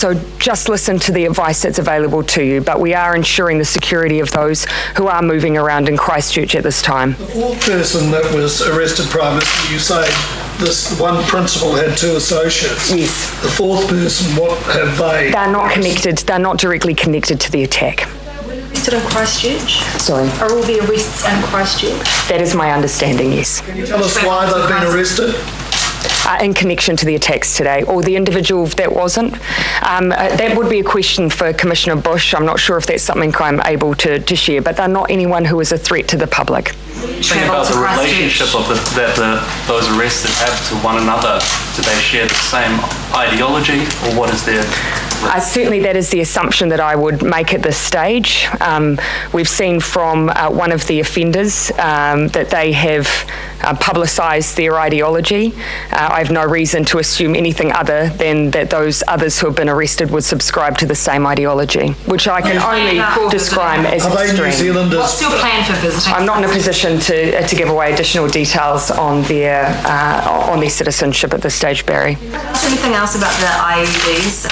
So just listen to the advice that's available to you, but we are ensuring the security of those who are moving around in Christchurch at this time. The fourth person that was arrested, Prime Minister, you say this one principal had two associates. Yes. The fourth person, what have they? They're not connected, they're not directly connected to the attack. Arrested in Christchurch? Sorry? Are all the arrests in Christchurch? That is my understanding, yes. Can you tell us why they've been arrested? In connection to the attacks today, or the individual that wasn't. That would be a question for Commissioner Bush. I'm not sure if that's something I'm able to share, but they're not anyone who is a threat to the public. Think about the relationship of that those arrested have to one another. Do they share the same ideology, or what is their... Certainly that is the assumption that I would make at this stage. We've seen from one of the offenders that they have publicised their ideology. I have no reason to assume anything other than that those others who have been arrested would subscribe to the same ideology, which I can only describe as Are they extreme. New Zealanders? What's your plan for visiting? I'm not in a position to give away additional details on their citizenship at this stage, Barry. Is anything else about the IEDs?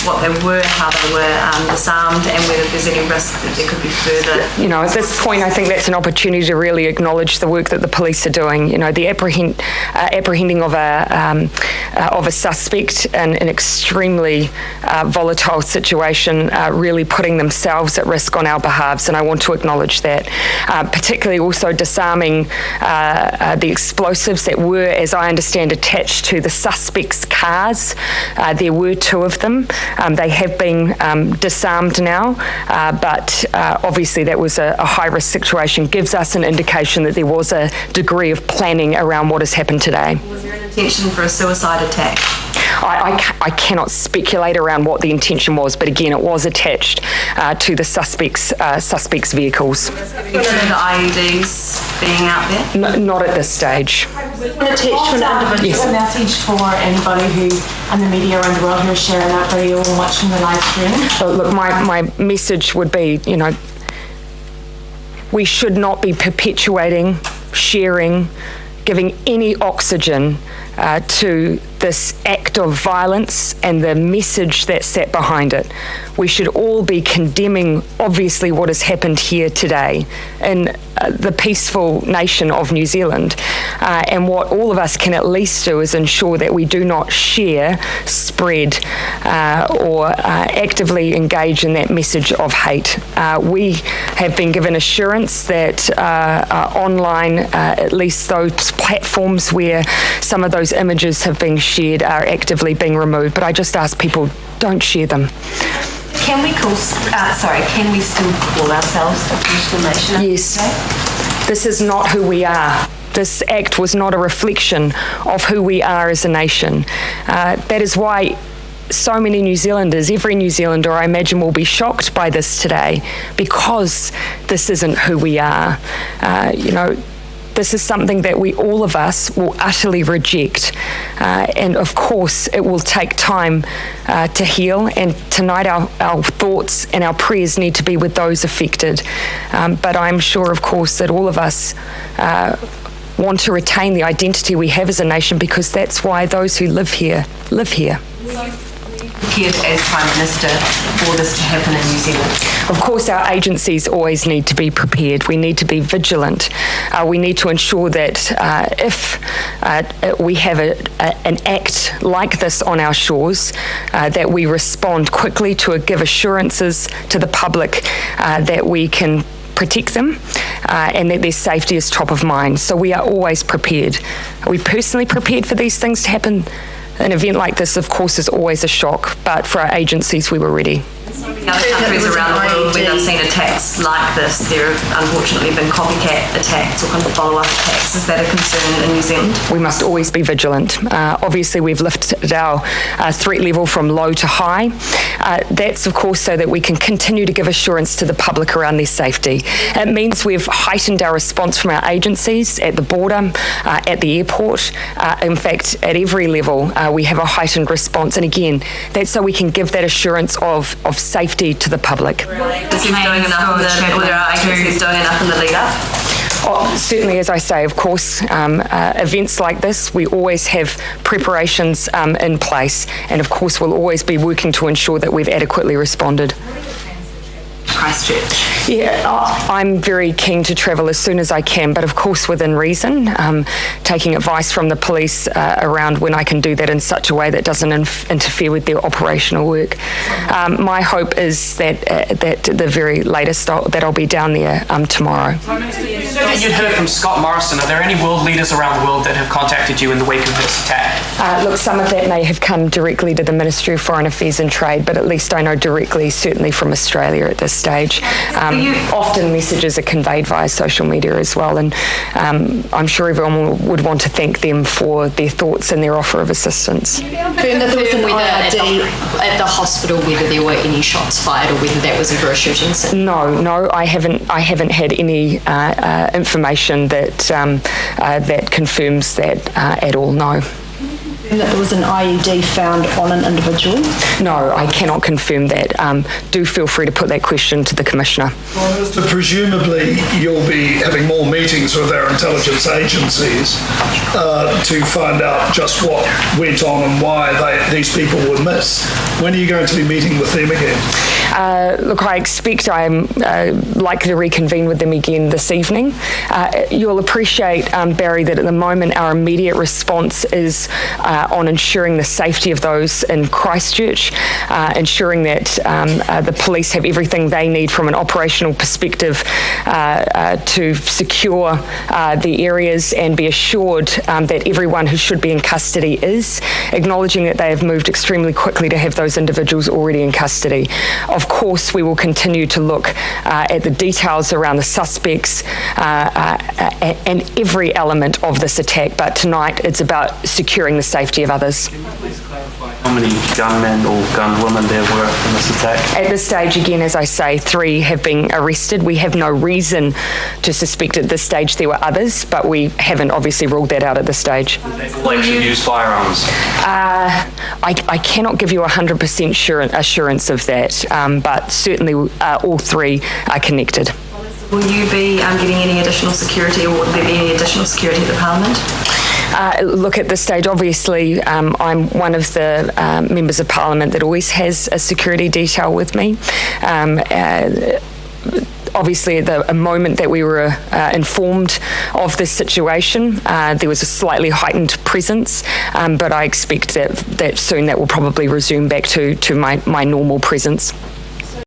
What they were, how they were disarmed, and whether there's any risk that there could be further? You know, at this point, I think that's an opportunity to really acknowledge the work that the police are doing. You know, the apprehending of a suspect in an extremely volatile situation, really putting themselves at risk on our behalves, and I want to acknowledge that. Particularly also disarming the explosives that were, as I understand, attached to the suspects' cars. There were two of them. They have been disarmed now, but obviously that was a high-risk situation. Gives us an indication that there was a degree of planning around what has happened today. Was there an intention for a suicide attack? I cannot speculate around what the intention was, but again, it was attached to the suspects' vehicles. The IEDs being out there? Not at this stage. Attached to an individual. Yes. A message for anybody who, and the media around the world who are sharing that video and watching the live stream? Look, my message would be, you know, we should not be perpetuating, sharing, giving any oxygen to this act of violence and the message that sat behind it. We should all be condemning, obviously, what has happened here today in the peaceful nation of New Zealand. And what all of us can at least do is ensure that we do not share, spread, or actively engage in that message of hate. We have been given assurance that online, at least those platforms where some of those images have been shared are actively being removed. But I just ask people, don't share them. Can we still call ourselves a peaceful nation? Yes. This is not who we are. This act was not a reflection of who we are as a nation. That is why so many New Zealanders, every New Zealander, I imagine, will be shocked by this today, because this isn't who we are. This is something that all of us will utterly reject. And of course, it will take time to heal. And tonight our thoughts and our prayers need to be with those affected. But I'm sure, of course, that all of us want to retain the identity we have as a nation, because that's why those who live here live here. Prepared as Prime Minister for this to happen in New Zealand? Of course, our agencies always need to be prepared. We need to be vigilant. We need to ensure that if we have an act like this on our shores, that we respond quickly to give assurances to the public that we can protect them and that their safety is top of mind. So we are always prepared. Are we personally prepared for these things to happen? An event like this, of course, is always a shock, but for our agencies, we were ready. In other countries around the world, when they've seen attacks like this, there have unfortunately been copycat attacks or kind of follow-up attacks. Is that a concern in New Zealand? We must always be vigilant. Obviously, we've lifted our threat level from low to high. That's, of course, so that we can continue to give assurance to the public around their safety. It means we've heightened our response from our agencies at the border, at the airport. In fact, at every level, we have a heightened response. And again, that's so we can give that assurance of safety to the public. Is he doing enough in the lead up? Certainly, as I say, of course, events like this, we always have preparations in place, and of course we'll always be working to ensure that we've adequately responded. Christchurch? Yeah, I'm very keen to travel as soon as I can, but of course within reason, taking advice from the police around when I can do that in such a way that doesn't interfere with their operational work. My hope is that at the very latest that I'll be down there tomorrow. And you'd heard from Scott Morrison. Are there any world leaders around the world that have contacted you in the wake of this attack? Look, some of that may have come directly to the Ministry of Foreign Affairs and Trade, but at least I know directly, certainly from Australia at this stage. Often messages are conveyed via social media as well, and I'm sure everyone would want to thank them for their thoughts and their offer of assessance. Confirm that there was an IRD at the hospital, whether there were any shots fired or whether that was ever a shooting scene? No, I haven't had any information that that confirms that at all. No. And that there was an IED found on an individual? No, I cannot confirm that. Do feel free to put that question to the Commissioner. Well, Minister, presumably you'll be having more meetings with our intelligence agencies to find out just what went on and why these people were missed. When are you going to be meeting with them again? Look, I expect I'm likely to reconvene with them again this evening. You'll appreciate, Barry, that at the moment our immediate response is on ensuring the safety of those in Christchurch, ensuring that the police have everything they need from an operational perspective to secure the areas and be assured that everyone who should be in custody is, acknowledging that they have moved extremely quickly to have those individuals already in custody. Of course, we will continue to look at the details around the suspects and every element of this attack, but tonight it's about securing the safety of others. Can you please clarify how many gunmen or gunwomen there were in this attack? At this stage, again, as I say, 3 have been arrested. We have no reason to suspect at this stage there were others, but we haven't obviously ruled that out at this stage. Will they actually use firearms? I cannot give you 100% assurance of that, but certainly all 3 are connected. Will you be getting any additional security, or will there be any additional security at the Parliament? Look, at this stage, obviously, I'm one of the members of Parliament that always has a security detail with me. Obviously, at the moment that we were informed of this situation, there was a slightly heightened presence, but I expect that soon that will probably resume back to my normal presence.